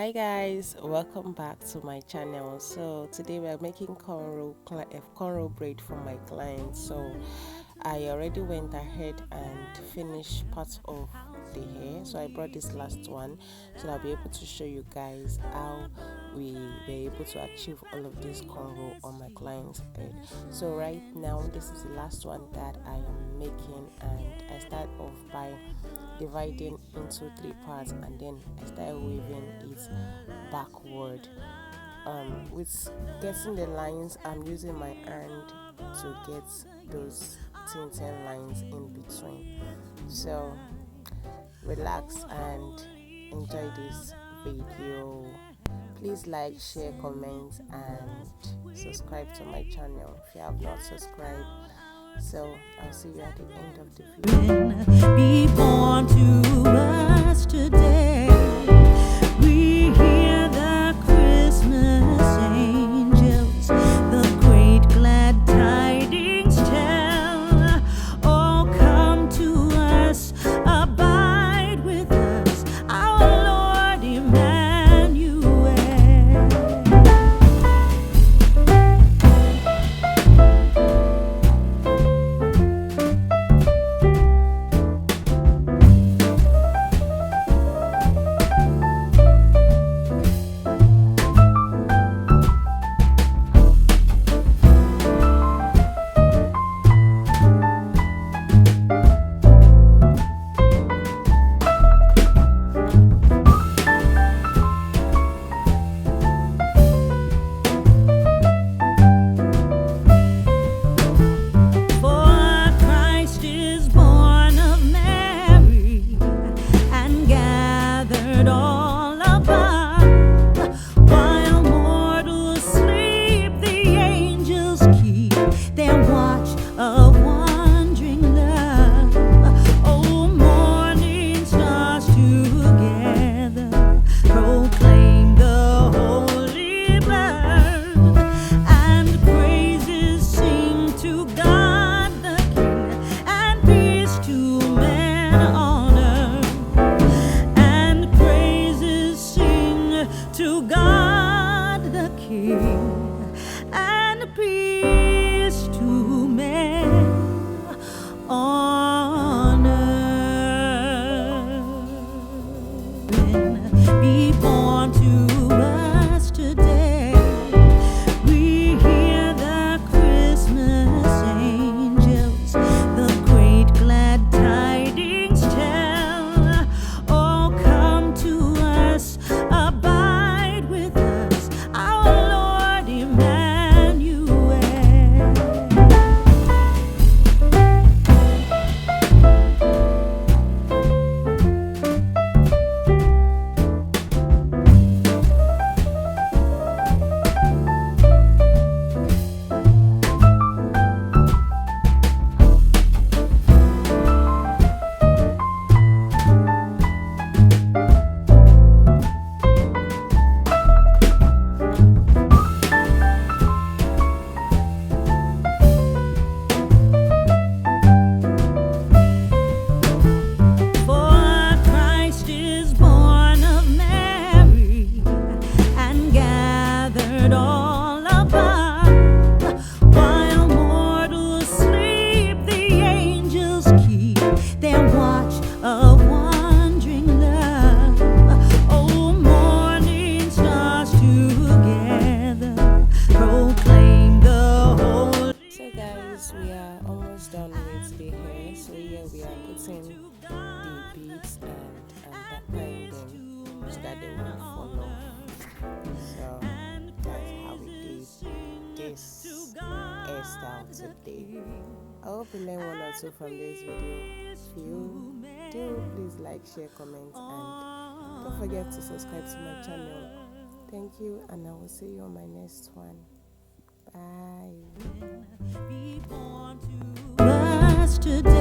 Hi guys, welcome back to my channel. So today we are making cornrow braid for my clients. So I already went ahead and finished parts of the hair, so I brought this last one so that I'll be able to show you guys how we were able to achieve all of this cornrow on my client's head. So right now this is the last one that I am making, and I start off by dividing into 3 parts, and then I started weaving it backward. With getting the lines, I'm using my hand to get those thin lines in between. So relax and enjoy this video. Please like, share, comment, and subscribe to my channel if you have not subscribed. So I'll see you at the end of the video. Be born to us today. We hear the Christmas angels, the great glad tidings tell. Oh, come to us, abide with us, our Lord Emmanuel. All above, while mortals sleep, the angels keep their watch of wandering love. Oh, morning stars together proclaim the holy birth, and praises sing to God the King, and peace to men on earth. To God the King, and peace to men on earth. Be born to us today. We hear the Christmas angels, the great glad tidings tell. Oh, come to us, abide with us, our Lord Emmanuel. All above, while mortals sleep, the angels keep their watch of wandering love. Oh, morning stars together proclaim the holy. So guys, we are almost done with the hair. So here we are putting the beads and applying them so that they won't fall off. So that's how we did this hairstyle today. I hope you learned one or two from this video. If you do, please like, share, comment, and don't forget to subscribe to my channel. Thank you, and I will see you on my next one. Bye. Be born to us today.